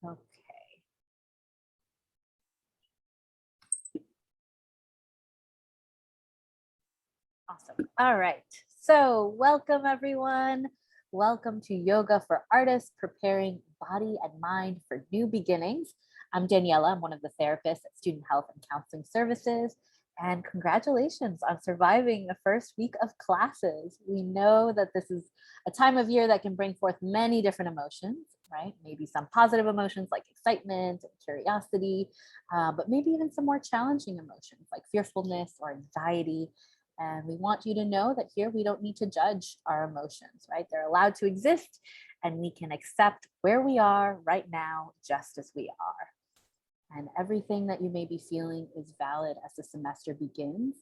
Okay. Awesome. All right. So welcome everyone. Welcome to Yoga for Artists, preparing body and mind for new beginnings. I'm Daniela. I'm one of the therapists at Student Health and Counseling Services. And congratulations on surviving the first week of classes. We know that this is a time of year that can bring forth many different emotions, right? Maybe some positive emotions like excitement and curiosity, but maybe even some more challenging emotions like fearfulness or anxiety. And we want you to know that here we don't need to judge our emotions, right? They're allowed to exist and we can accept where we are right now, just as we are. And everything that you may be feeling is valid as the semester begins.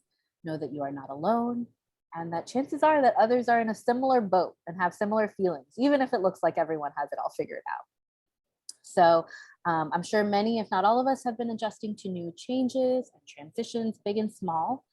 Know that you are not alone and that chances are that others are in a similar boat and have similar feelings, even if it looks like everyone has it all figured out. So I'm sure many, if not all of us, have been adjusting to new changes and transitions, big and small.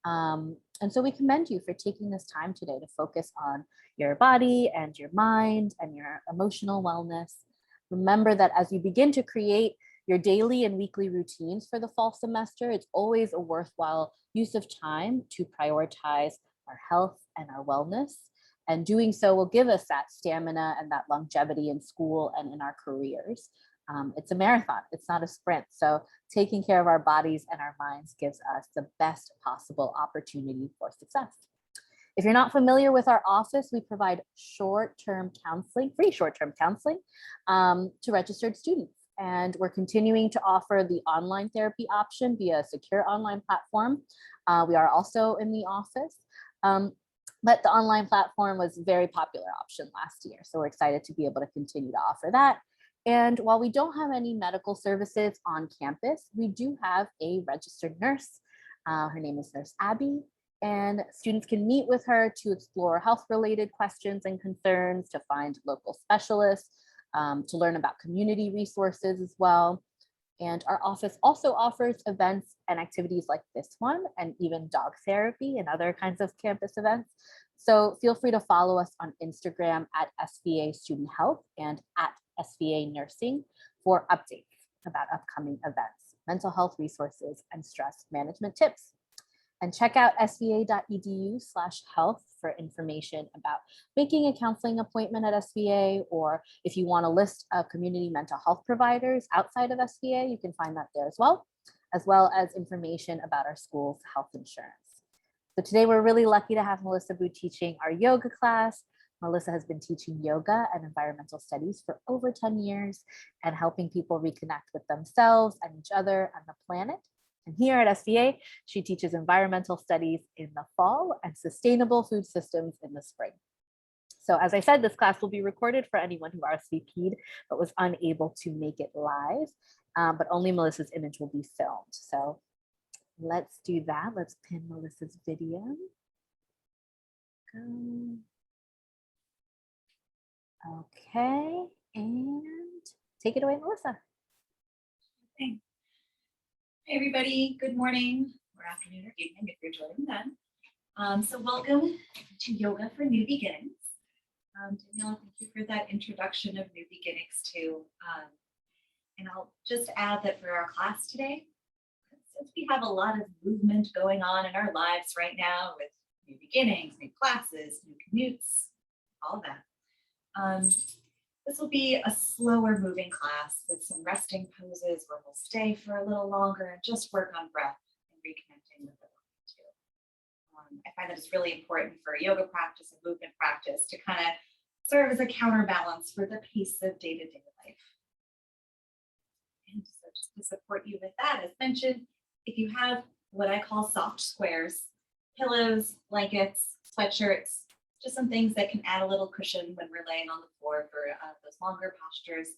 And so we commend you for taking this time today to focus on your body and your mind and your emotional wellness. Remember that as you begin to create your daily and weekly routines for the fall semester, it's always a worthwhile use of time to prioritize our health and our wellness. And doing so will give us that stamina and that longevity in school and in our careers. It's a marathon, it's not a sprint. So taking care of our bodies and our minds gives us the best possible opportunity for success. If you're not familiar with our office, we provide short-term counseling, free short-term counseling to registered students. And we're continuing to offer the online therapy option via a secure online platform. We are also in the office. But the online platform was a very popular option last year. So we're excited to be able to continue to offer that. And while we don't have any medical services on campus, we do have a registered nurse. Her name is Nurse Abby, and students can meet with her to explore health-related questions and concerns, to find local specialists, to learn about community resources as well. And our office also offers events and activities like this one, and even dog therapy and other kinds of campus events. So feel free to follow us on Instagram at SVA Student Health and at SVA Nursing for updates about upcoming events, mental health resources, and stress management tips. And check out sva.edu/health for information about making a counseling appointment at SVA, or if you want a list of community mental health providers outside of SVA, you can find that there as well as information about our school's health insurance. So today we're really lucky to have Melissa Boo teaching our yoga class. Melissa has been teaching yoga and environmental studies for over 10 years and helping people reconnect with themselves and each other and the planet. And here at SVA, she teaches environmental studies in the fall and sustainable food systems in the spring. So as I said, this class will be recorded for anyone who RSVP'd but was unable to make it live, but only Melissa's image will be filmed. So let's do that. Let's pin Melissa's video. Go. Okay, and take it away, Melissa. Okay. Hey everybody, good morning or afternoon or evening if you're joining then. So welcome to Yoga for New Beginnings. Danielle, thank you for that introduction of new beginnings too. And I'll just add that for our class today, since we have a lot of movement going on in our lives right now with new beginnings, new classes, new commutes, all of that. This will be a slower moving class with some resting poses where we'll stay for a little longer and just work on breath and reconnecting with the body too. I find that it's really important for yoga practice and movement practice to kind of serve as a counterbalance for the pace of day-to-day life. And so just to support you with that, as mentioned, if you have what I call soft squares, pillows, blankets, sweatshirts, just some things that can add a little cushion when we're laying on the floor for those longer postures,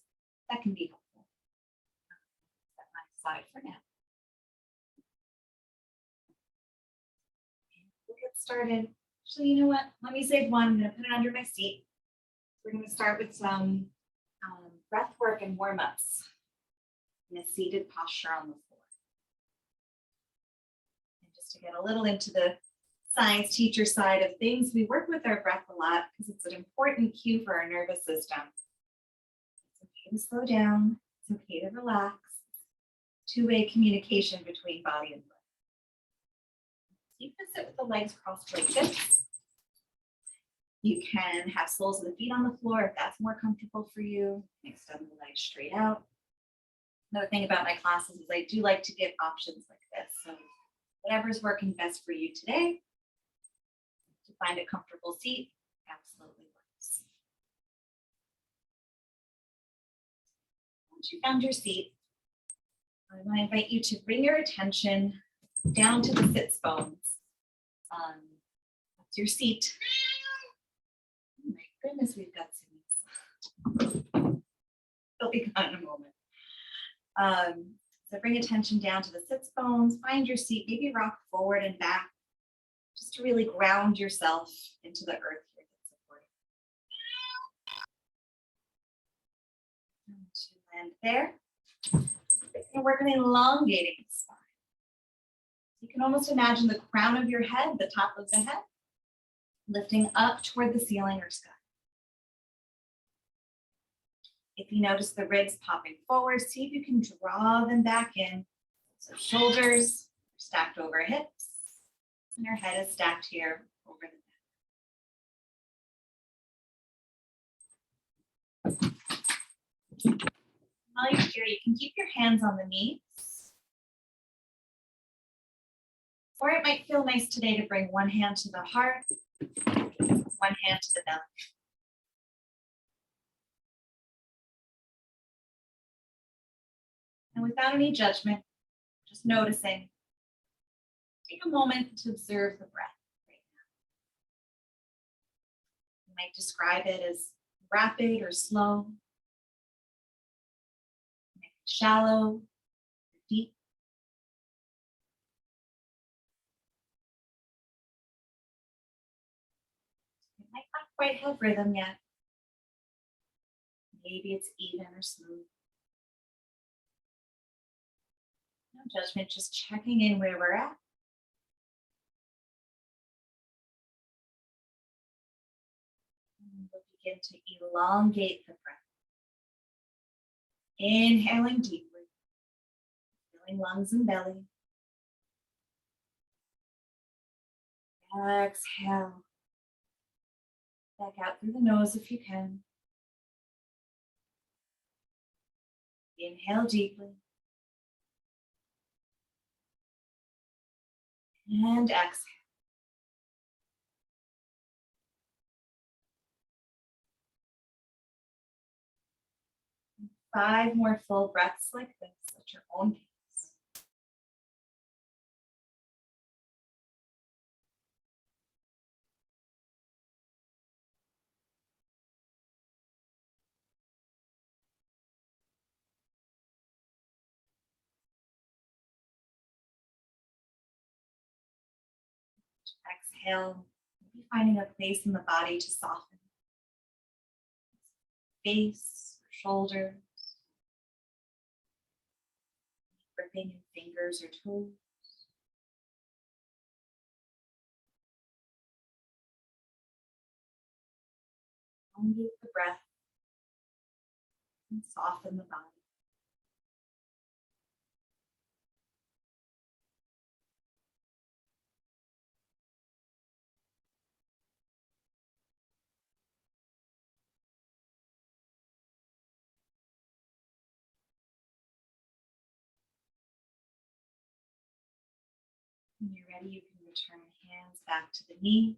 that can be helpful. Set my side for now. And we'll get started. Actually, you know what? Let me save one. I'm going to put it under my seat. We're going to start with some breath work and warm-ups in a seated posture on the floor. And just to get a little into the science teacher side of things, we work with our breath a lot because it's an important cue for our nervous system. It's okay to slow down. It's okay to relax. Two-way communication between body and foot. You can sit with the legs crossed like this. You can have soles of the feet on the floor if that's more comfortable for you. Extend the legs straight out. Another thing about my classes is I do like to give options like this. So whatever's working best for you today, to find a comfortable seat, absolutely works. Once you found your seat, I want to invite you to bring your attention down to the sits bones. That's your seat. Oh my goodness, we've got Sydney. They'll be gone in a moment. So bring attention down to the sits bones, find your seat, maybe rock forward and back, just to really ground yourself into the earth here that's supporting. To land there, and work on elongating the spine. You can almost imagine the crown of your head, the top of the head, lifting up toward the ceiling or sky. If you notice the ribs popping forward, see if you can draw them back in. So shoulders are stacked over hips, and your head is stacked here over the neck. While you're here, you can keep your hands on the knees. Or it might feel nice today to bring one hand to the heart, one hand to the belly. And without any judgment, just noticing, take a moment to observe the breath right now. You might describe it as rapid or slow, shallow, deep. It might not quite have rhythm yet. Maybe it's even or smooth. No judgment, just checking in where we're at. And we'll begin to elongate the breath. Inhaling deeply, filling lungs and belly. Exhale. Back out through the nose if you can. Inhale deeply. And exhale. 5 more full breaths like this at your own pace. Exhale, maybe finding a place in the body to soften. Face, or shoulders, gripping in fingers or toes. Elongate the breath and soften the body. When you're ready, you can return hands back to the knee.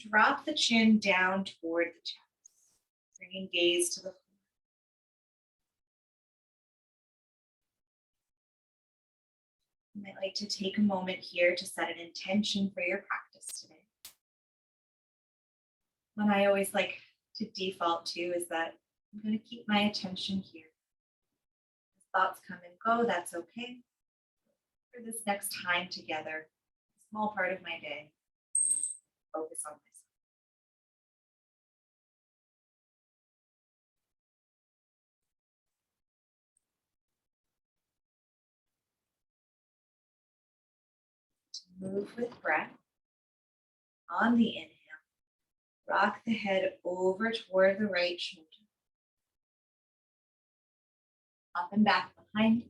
Drop the chin down toward the chest, bringing gaze to the floor. You might like to take a moment here to set an intention for your practice today. What I always like to default to is that I'm going to keep my attention here. As thoughts come and go, that's okay. For this next time together, a small part of my day, focus on myself. To move with breath. On the inhale, rock the head over toward the right shoulder. Up and back behind you.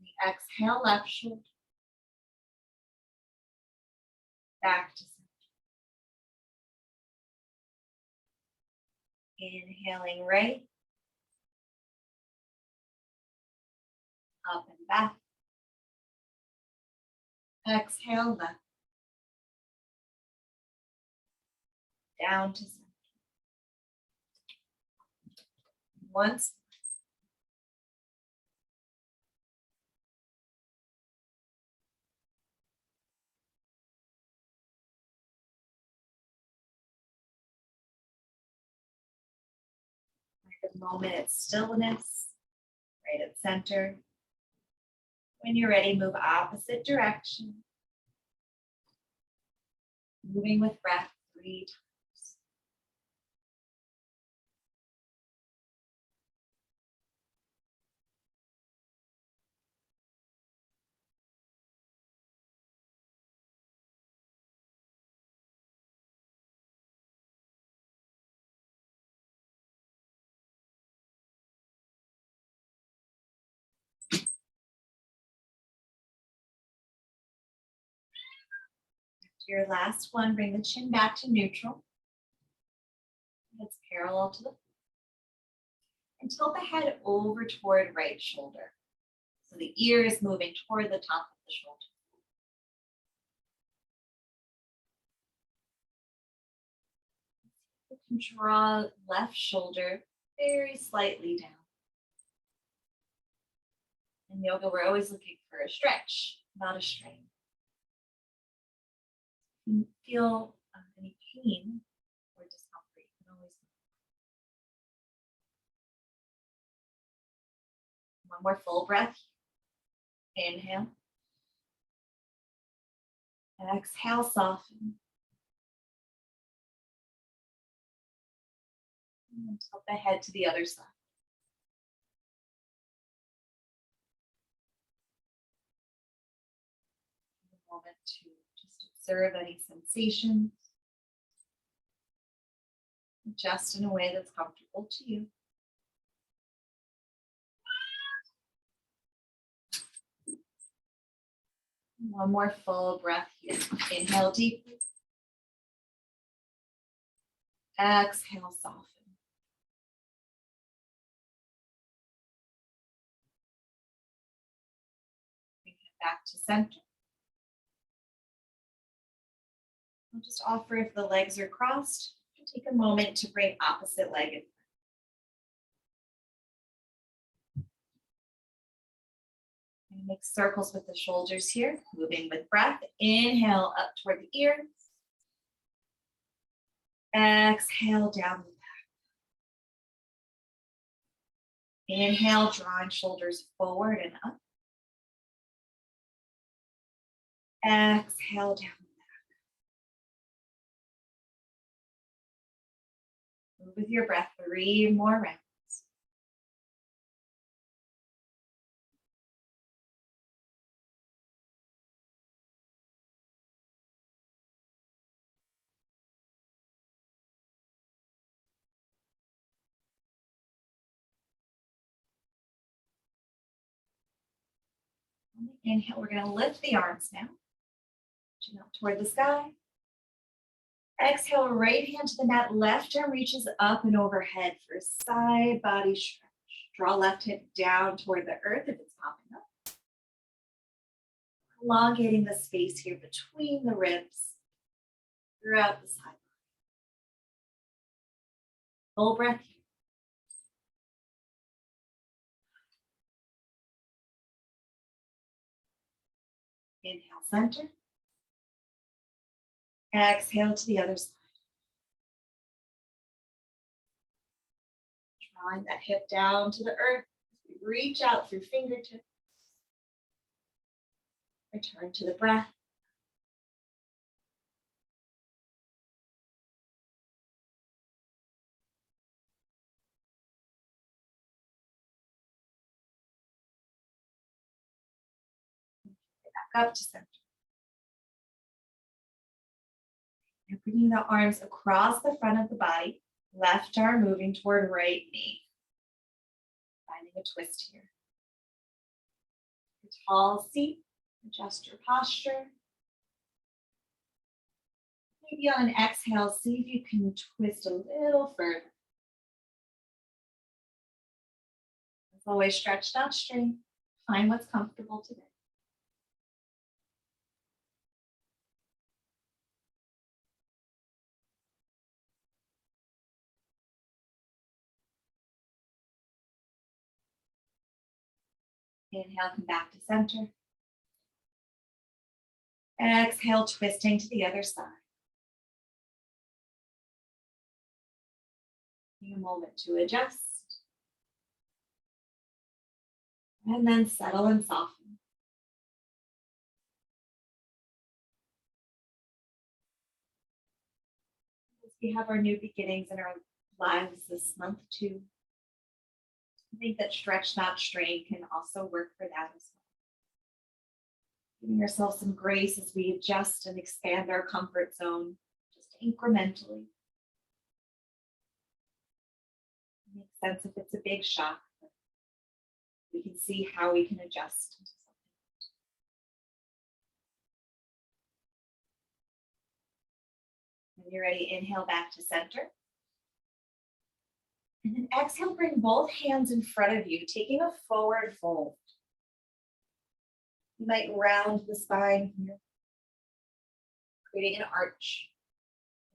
The exhale, left shoulder. Back to center. Inhaling right. Up and back. Exhale, left. Down to center. Once. Take a moment at stillness, right at center. When you're ready, move opposite direction. Moving with breath 3 times. After your last one, bring the chin back to neutral. It's parallel to the floor. And tilt the head over toward right shoulder. So the ear is moving toward the top of the shoulder. You can draw left shoulder very slightly down. In yoga, we're always looking for a stretch, not a strain. If you feel any pain or discomfort, you can always one more full breath. Inhale. Exhale, soften. And tilt the head to the other side. Take a moment to just observe any sensations. Adjust in a way that's comfortable to you. One more full breath here. Inhale deeply. Exhale, soften. Bring it back to center. I'll just offer if the legs are crossed, take a moment to bring opposite leg in. And make circles with the shoulders here, moving with breath. Inhale up toward the ears. Exhale down the back. Inhale, drawing shoulders forward and up. Exhale down the back. Move with your breath 3 more rounds. On the inhale, we're going to lift the arms now. Chin up toward the sky. Exhale, right hand to the mat, left arm reaches up and overhead for a side body stretch. Draw left hip down toward the earth if it's popping up. Elongating the space here between the ribs throughout the side body. Full breath here. Inhale, center. Exhale to the other side. Drawing that hip down to the earth. Reach out through fingertips. Return to the breath. Back up to center. And bringing the arms across the front of the body. Left arm moving toward right knee. a twist here. A tall seat, adjust your posture. Maybe on an exhale, see if you can twist a little further. As always, stretch, not strain. Find what's comfortable today. Inhale, come back to center. Exhale, twisting to the other side. Take a moment to adjust. And then settle and soften. We have our new beginnings in our lives this month too. I think that stretch, not strain can also work for that as well. Giving ourselves some grace as we adjust and expand our comfort zone, just incrementally. It makes sense if it's a big shock, but we can see how we can adjust into something. When you're ready, inhale back to center. And then exhale, bring both hands in front of you, taking a forward fold. You might round the spine here, creating an arch,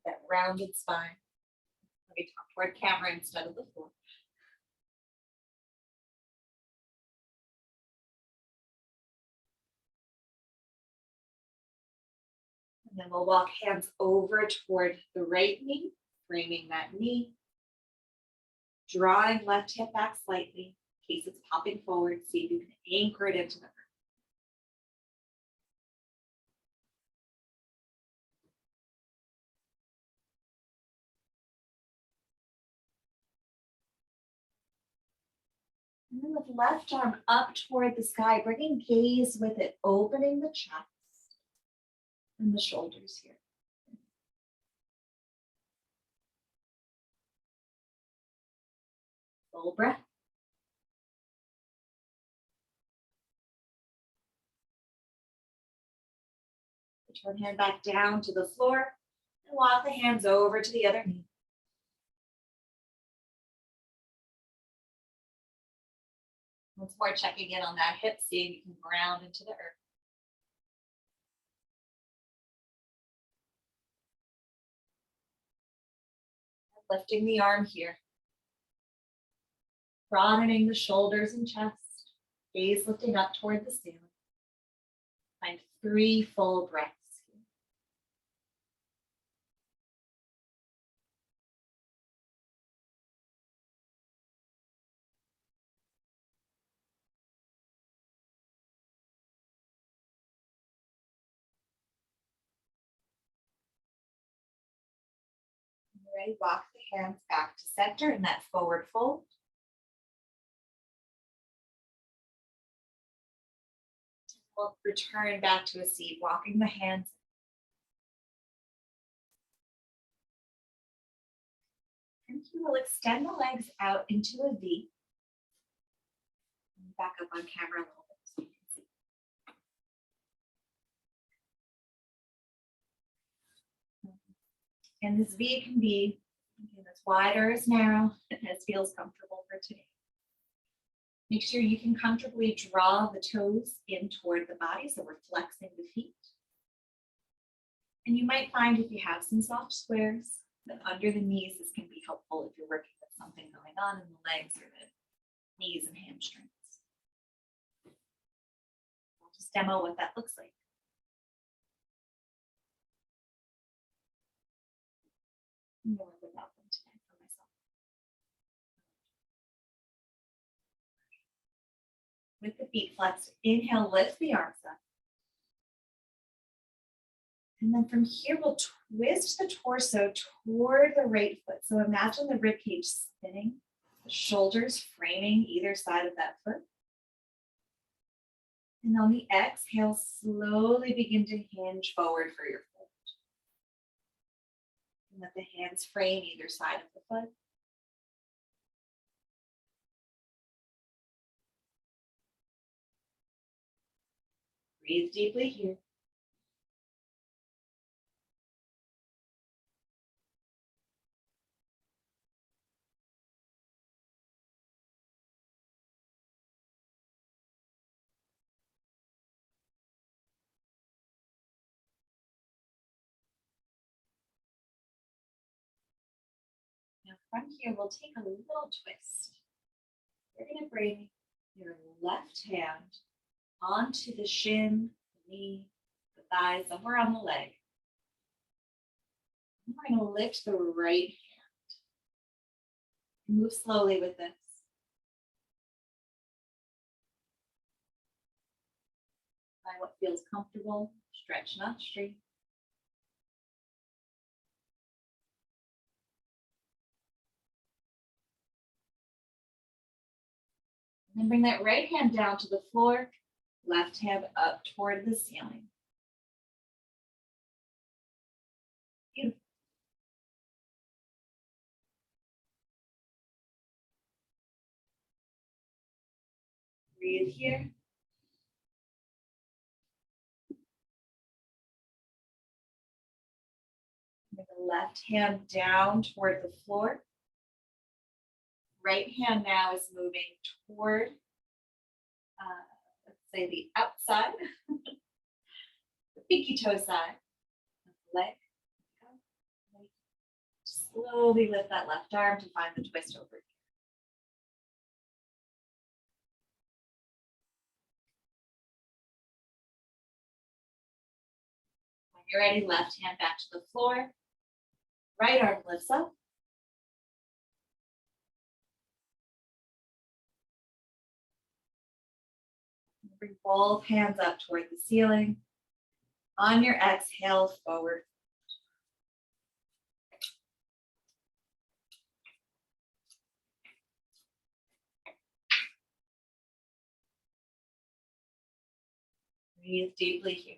that rounded spine. Let me talk toward camera instead of the floor. And then we'll walk hands over toward the right knee, framing that knee. Drawing left hip back slightly in case it's popping forward. See if you can anchor it into the earth. And then with left arm up toward the sky, bringing gaze with it, opening the chest and the shoulders here. Full breath. Turn hand back down to the floor and walk the hands over to the other knee. Once more, checking in on that hip, seeing you can ground into the earth. And lifting the arm here. Broadening the shoulders and chest. Gaze lifting up toward the ceiling. Find 3 full breaths. Ready, walk the hands back to center in that forward fold. We'll return back to a seat, walking the hands. And you will extend the legs out into a V. Back up on camera a little bit so you can see. And this V can be as wide or as narrow as feels comfortable for today. Make sure you can comfortably draw the toes in toward the body, so we're flexing the feet. And you might find if you have some soft squares, that under the knees, this can be helpful if you're working with something going on in the legs or the knees and hamstrings. I'll just demo what that looks like. I'm going to work without them today for myself. With the feet flexed, inhale, lift the arms up. And then from here, we'll twist the torso toward the right foot. So imagine the ribcage spinning, the shoulders framing either side of that foot. And on the exhale, slowly begin to hinge forward for your foot. And let the hands frame either side of the foot. Breathe deeply here. Now from here, we'll take a little twist. You're going to bring your left hand onto the shin, the knee, the thigh, somewhere on the leg. And we're going to lift the right hand. Move slowly with this. Find what feels comfortable. Stretch, not straight. And then bring that right hand down to the floor, left hand up toward the ceiling. Beautiful. Breathe here. Bring the left hand down toward the floor. Right hand now is moving toward, let's say, the outside, the pinky toe side of the leg. Slowly lift that left arm to find the twist over here. When you're ready, left hand back to the floor. Right arm lifts up. Bring both hands up toward the ceiling. On your exhale, forward. Breathe deeply here.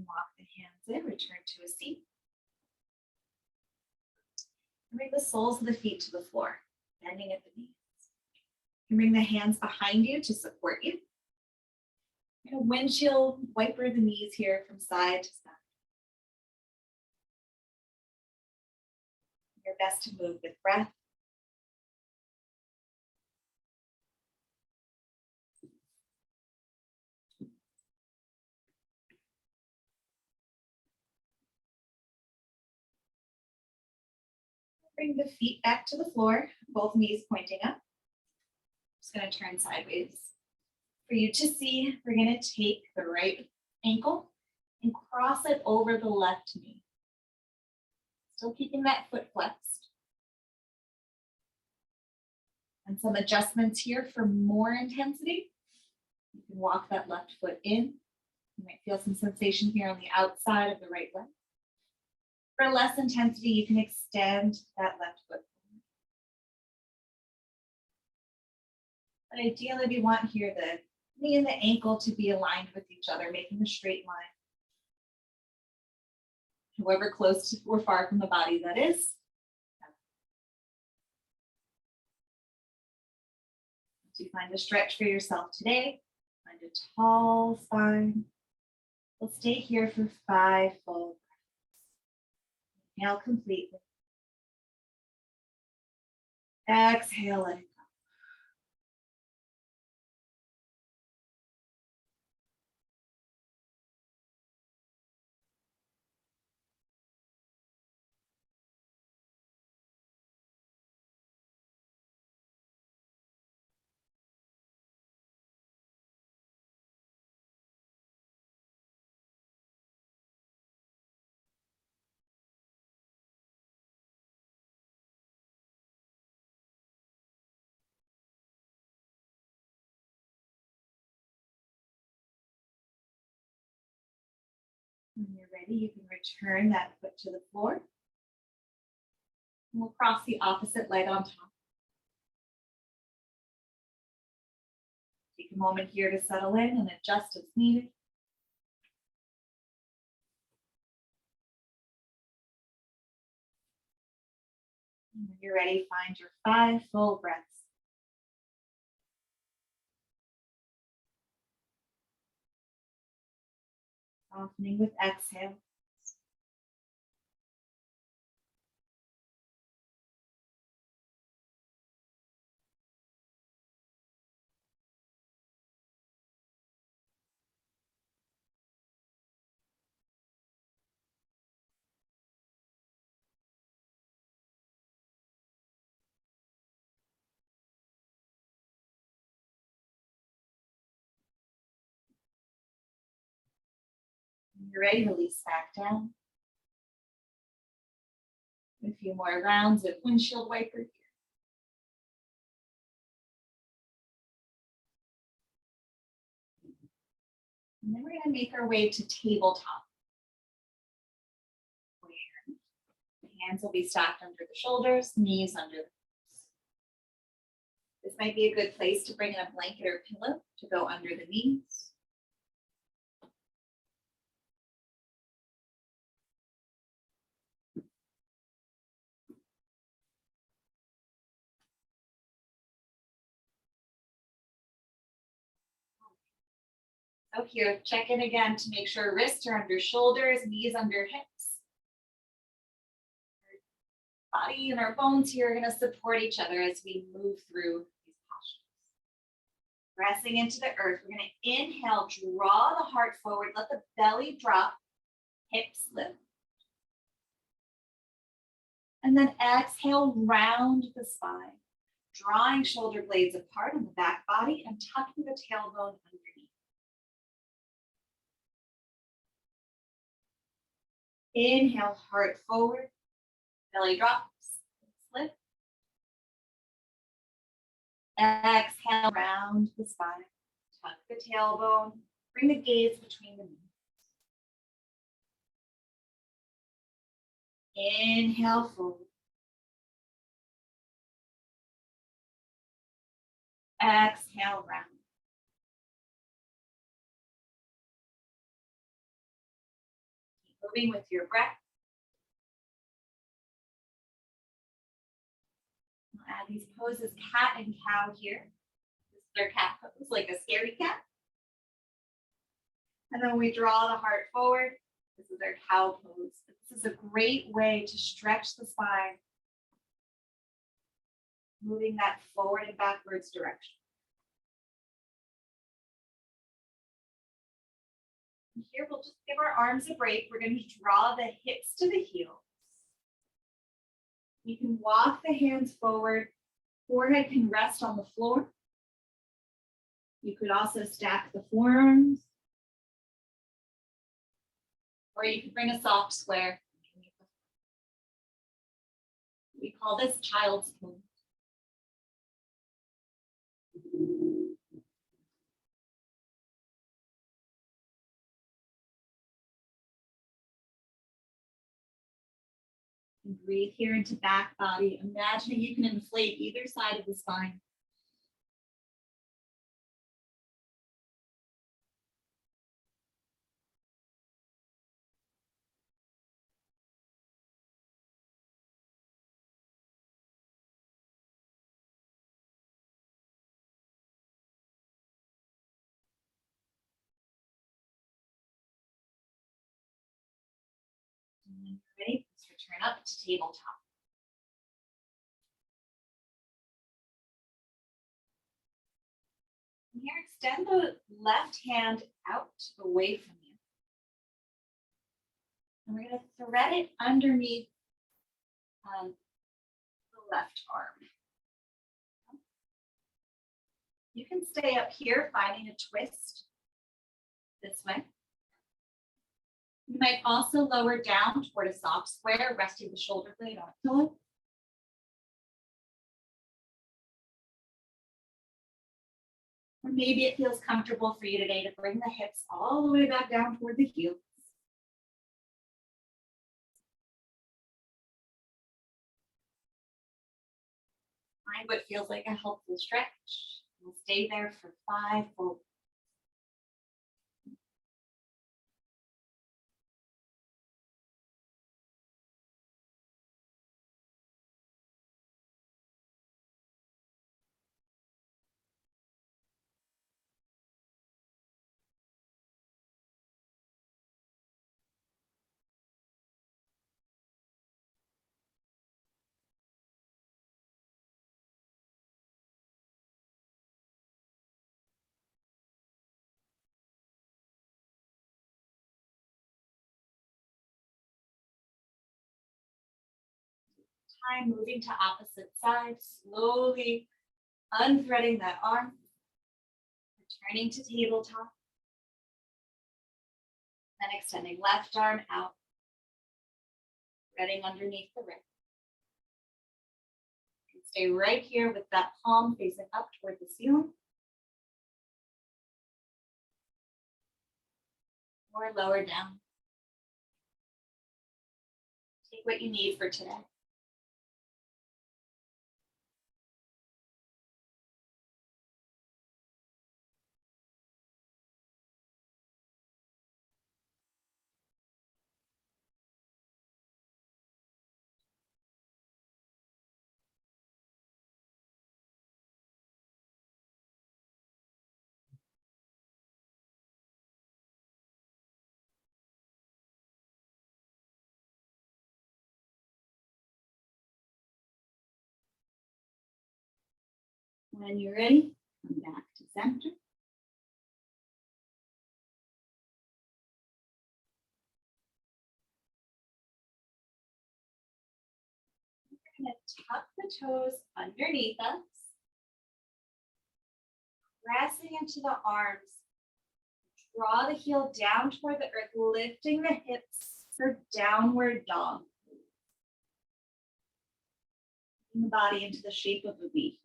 Walk the hands in, return to a seat. Bring the soles of the feet to the floor, bending at the knees. You bring the hands behind you to support you. You're going to windshield wiper the knees here from side to side. Your best to move with breath. Bring the feet back to the floor, both knees pointing up. Just going to turn sideways. For you to see, we're going to take the right ankle and cross it over the left knee. Still keeping that foot flexed. And some adjustments here for more intensity. You can walk that left foot in. You might feel some sensation here on the outside of the right leg. For less intensity, you can extend that left foot. But ideally, we want here the knee and the ankle to be aligned with each other, making a straight line. However close to or far from the body that is. As you find a stretch for yourself today, find a tall spine. We'll stay here for 5 full breaths. Inhale completely. Exhale, let it go. When you're ready, you can return that foot to the floor. And we'll cross the opposite leg on top. Take a moment here to settle in and adjust as needed. When you're ready, find your 5 full breaths. Softening with exhale. When you're ready, release back down. A few more rounds of windshield wiper here. And then we're going to make our way to tabletop. Where the hands will be stacked under the shoulders, knees under the hips. This might be a good place to bring in a blanket or pillow to go under the knees. So here, check in again to make sure wrists are under shoulders, knees under hips. Our body and our bones here are going to support each other as we move through these postures. Pressing into the earth, we're going to inhale, draw the heart forward, let the belly drop, hips lift. And then exhale, round the spine, drawing shoulder blades apart on the back body and tucking the tailbone underneath. Inhale, heart forward, belly drops, lift. Exhale, round the spine, tuck the tailbone, bring the gaze between the knees. Inhale, forward. Exhale, round. Keep moving with your breath. We'll add these poses, cat and cow here. This is their cat pose, like a scaredy cat. And then we draw the heart forward. This is our cow pose. This is a great way to stretch the spine, moving that forward and backwards direction. And here we'll just give our arms a break. We're going to draw the hips to the heels. You can walk the hands forward. Forehead can rest on the floor. You could also stack the forearms. Or you could bring a soft square. We call this child's pose. And breathe here into back body, imagining you can inflate either side of the spine. And when you're ready, let's return up to tabletop. And here, extend the left hand out away from you. And we're going to thread it underneath the left arm. You can stay up here, finding a twist this way. You might also lower down toward a soft square, resting the shoulder blade on a pillow. Or maybe it feels comfortable for you today to bring the hips all the way back down toward the heels. Find what feels like a helpful stretch. We'll stay there for 5 full. time, moving to opposite side, slowly unthreading that arm, returning to tabletop, then extending left arm out, threading underneath the wrist. You can stay right here with that palm facing up toward the ceiling. Or lower down. Take what you need for today. When you're ready, come back to center. We're going to tuck the toes underneath us, pressing into the arms. Draw the heel down toward the earth, lifting the hips for downward dog. Bring the body into the shape of a V.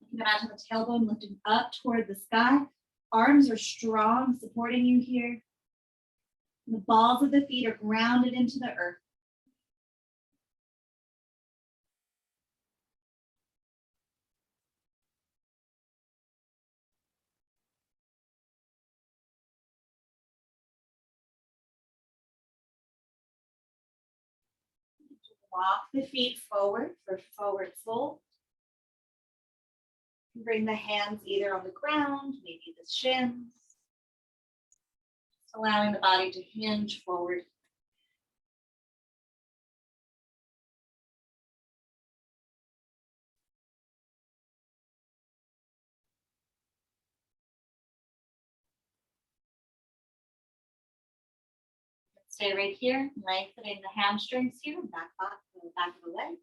You can imagine the tailbone lifting up toward the sky. Arms are strong, supporting you here. The balls of the feet are grounded into the earth. Walk the feet forward for forward fold. Bring the hands either on the ground, maybe the shins. Just allowing the body to hinge forward. Stay right here, lengthening the hamstrings here, back of the legs.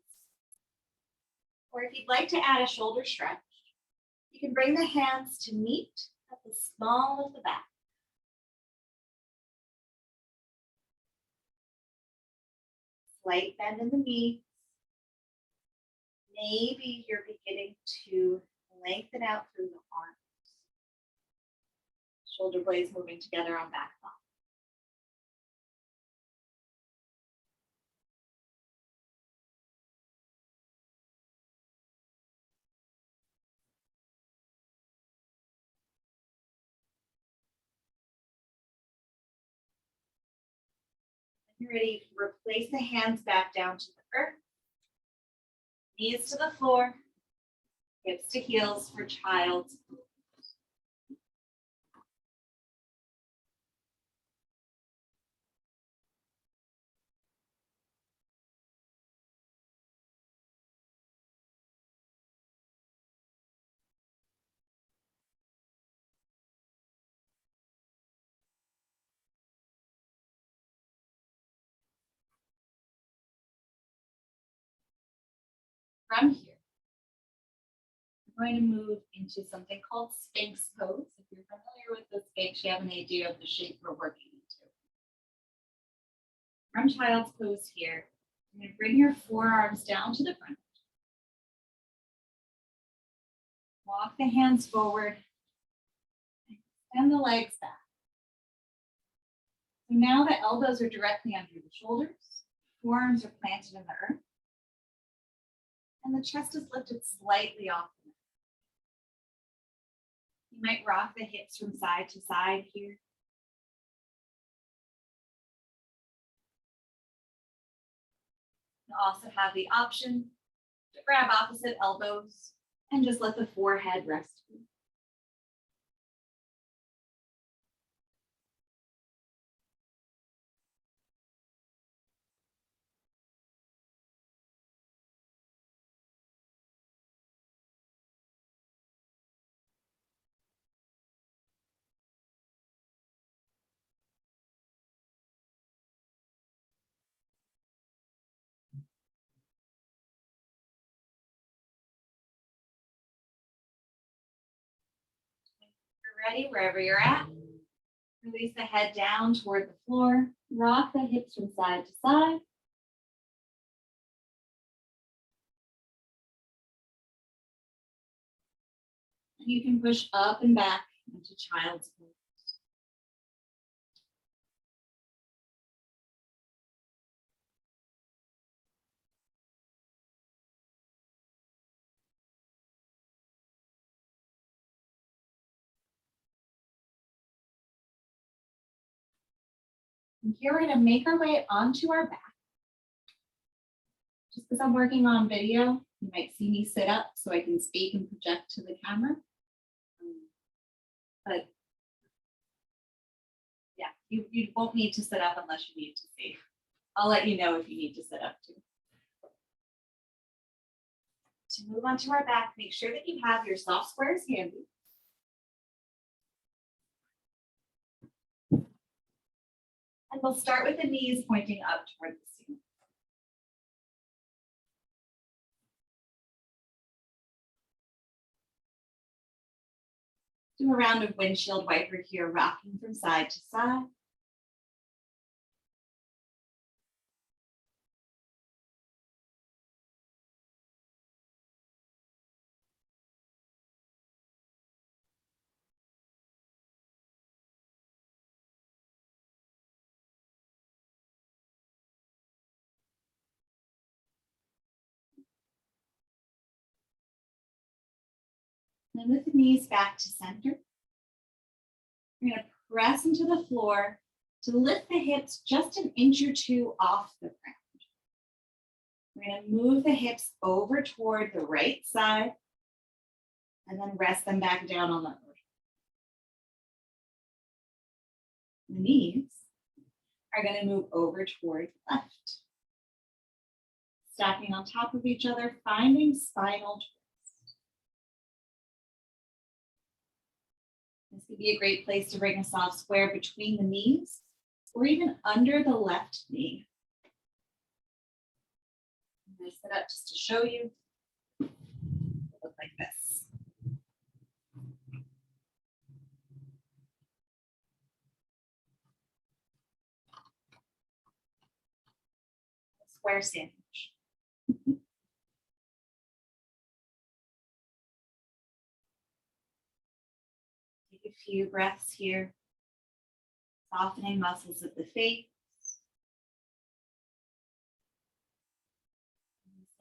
Or if you'd like to add a shoulder stretch, you can bring the hands to meet at the small of the back. Slight bend in the knees. Maybe you're beginning to lengthen out through the arms. Shoulder blades moving together on back thigh. When you're ready, replace the hands back down to the earth. Knees to the floor, hips to heels for child's pose. From here, we're going to move into something called Sphinx pose. If you're familiar with the Sphinx, you have an idea of the shape we're working into. From child's pose here, you're going to bring your forearms down to the front. Walk the hands forward. Extend the legs back. So now the elbows are directly under the shoulders. Forearms are planted in the earth. And the chest is lifted slightly off the mat. You might rock the hips from side to side here. You also have the option to grab opposite elbows and just let the forehead rest. ready, wherever you're at, release the head down toward the floor. Rock the hips from side to side. And you can push up and back into child's pose. And here we're going to make our way onto our back. Just because I'm working on video, you might see me sit up so I can speak and project to the camera. But yeah, you won't need to sit up unless you need to see. I'll let you know if you need to sit up too. To move onto our back, make sure that you have your soft squares handy. And we'll start with the knees pointing up toward the ceiling. Do a round of windshield wiper here, rocking from side to side. Then with the knees back to center, we're going to press into the floor to lift the hips just an inch or two off the ground. We're going to move the hips over toward the right side and then rest them back down on the earth. The knees are going to move over toward the left. Stacking on top of each other, finding spinal twist. This could be a great place to bring a soft square between the knees or even under the left knee. I'm going to sit up just to show you. It'll look like this. Square sandwich. Take a few breaths here, softening muscles of the face.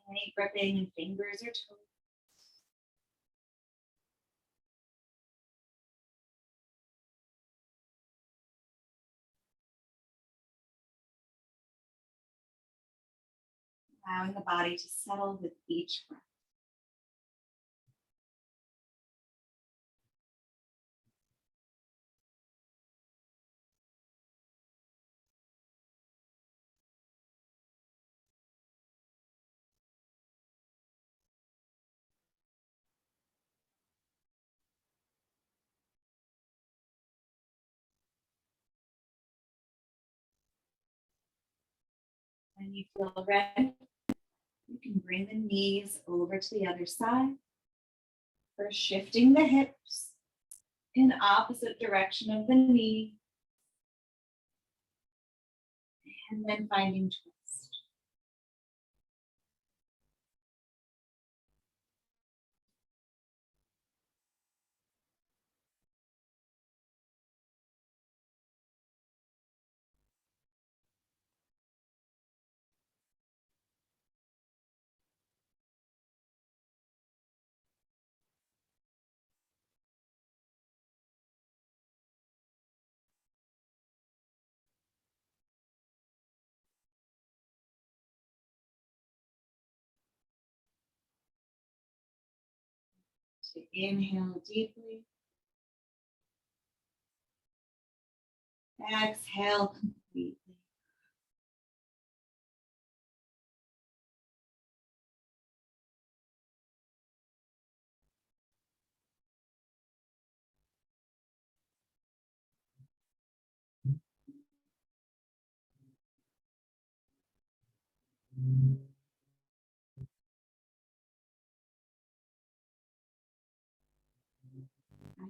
Any gripping in fingers or toes. Allowing the body to settle with each breath. When you feel ready, you can bring the knees over to the other side. First, shifting the hips in opposite direction of the knee. And then finding twist. To inhale deeply. Exhale completely.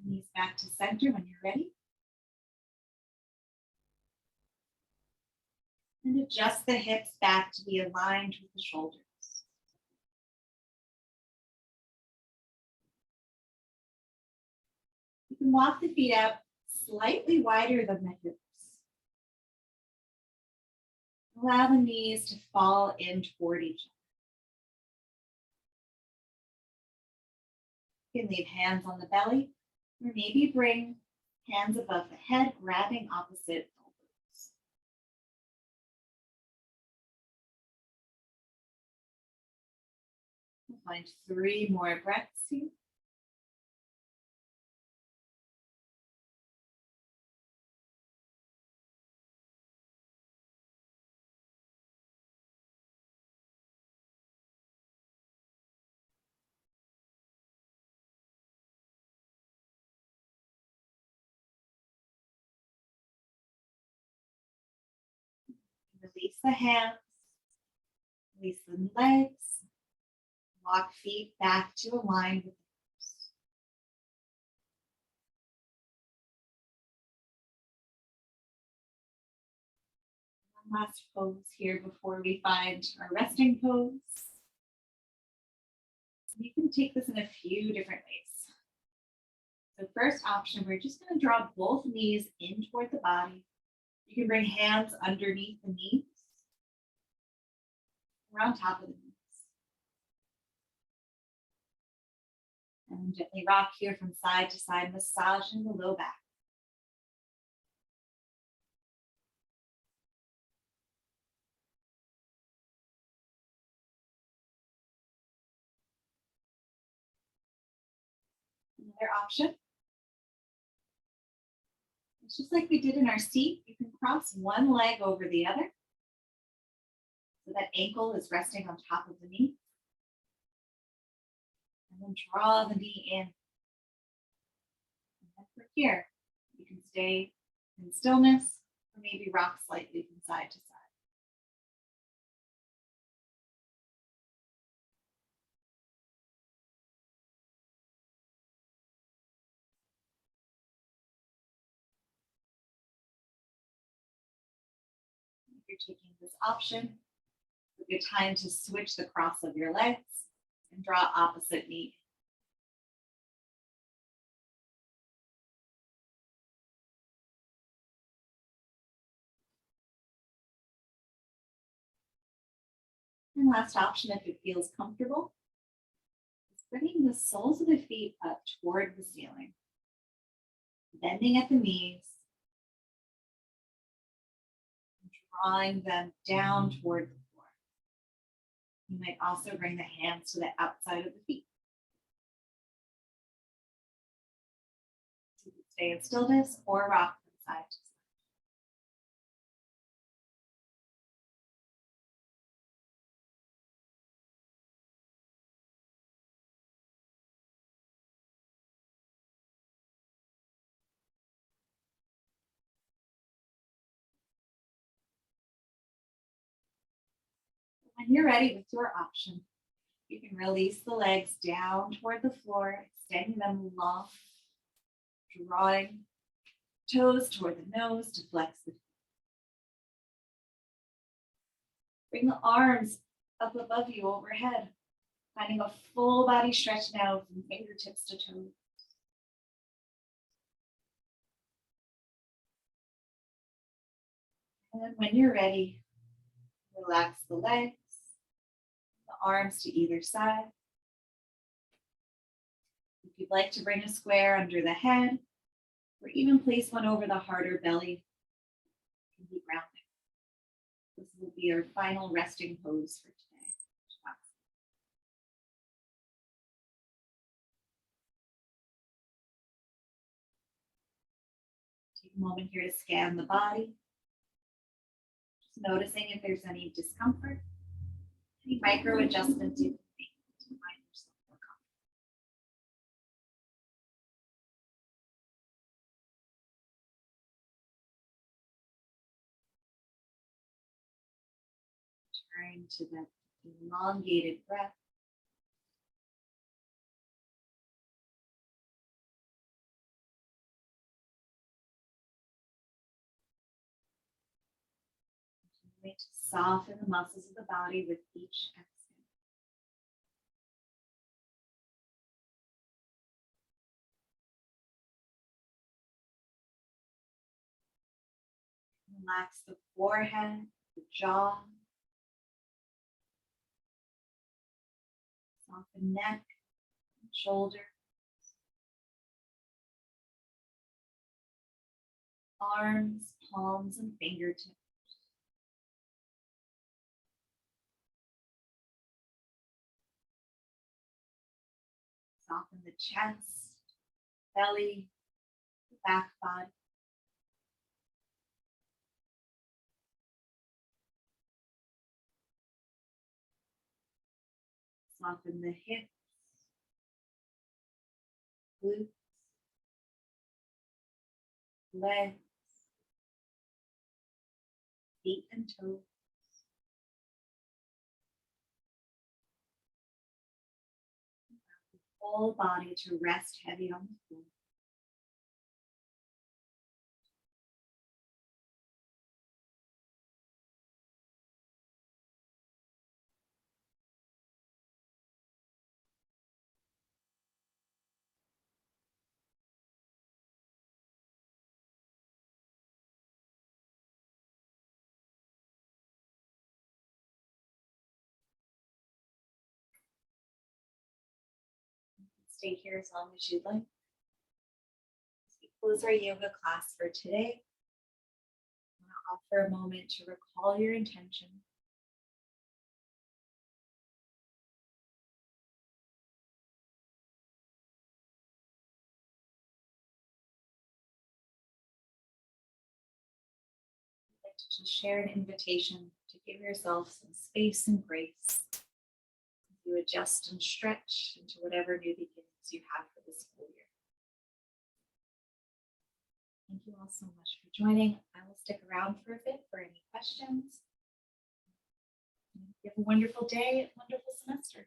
the knees back to center when you're ready. And adjust the hips back to be aligned with the shoulders. You can walk the feet out slightly wider than the hips. Allow the knees to fall in toward each other. You can leave hands on the belly, or maybe bring hands above the head, grabbing opposite elbows. We'll find 3 more breaths here. Release the hands, release the legs, walk feet back to align with the hips. One last pose here before we find our resting pose. You can take this in a few different ways. The first option, we're just going to draw both knees in toward the body. You can bring hands underneath the knees or on top of the knees. And gently rock here from side to side, massaging the low back. Another option. It's just like we did in our seat. You can cross one leg over the other. So that ankle is resting on top of the knee. And then draw the knee in. And then from here, you can stay in stillness or maybe rock slightly from side to side. If you're taking this option, it's a good time to switch the cross of your legs and draw opposite knee. And last option, if it feels comfortable, is bringing the soles of the feet up toward the ceiling, bending at the knees, and drawing them down toward the floor. You might also bring the hands to the outside of the feet. You can stay in stillness or rock from side to side. When you're ready with your option, you can release the legs down toward the floor, extending them long, drawing toes toward the nose to flex the feet. Bring the arms up above you overhead, finding a full body stretch now from fingertips to toes. And when you're ready, relax the legs, the arms to either side. If you'd like to bring a square under the head, or even place one over the heart or belly, you can be grounding. This will be our final resting pose for today. Take a moment here to scan the body. Just noticing if there's any discomfort, any micro adjustments you can make to find yourself more comfortable. Return to that elongated breath. Going to soften the muscles of the body with each exhale. Relax the forehead, the jaw. Soften neck and shoulder. Arms, palms, and fingertips. Soften the chest, belly, the back body. Soften the hips, glutes, legs, feet and toes. Whole body to rest heavy on the floor. Stay here as long as you'd like. As we close our yoga class for today, I want to offer a moment to recall your intention. I'd like to just share an invitation to give yourself some space and grace as you adjust and stretch into whatever new beginnings you have for this school year. Thank you all so much for joining. I will stick around for a bit for any questions. You have a wonderful day, wonderful semester.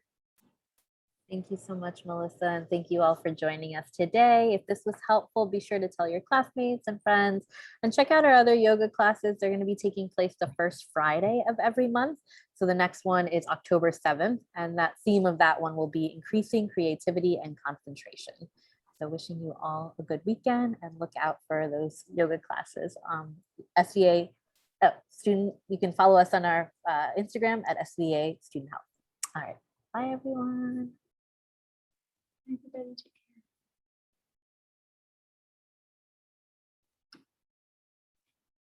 Thank you so much, Melissa, and thank you all for joining us today. If this was helpful, be sure to tell your classmates and friends, and check out our other yoga classes. They're going to be taking place the first Friday of every month. So the next one is October 7th, and that theme of that one will be increasing creativity and concentration. So wishing you all a good weekend, and look out for those yoga classes. SVA student, you can follow us on our Instagram at SVA Student Health. All right, bye everyone. Everybody take care.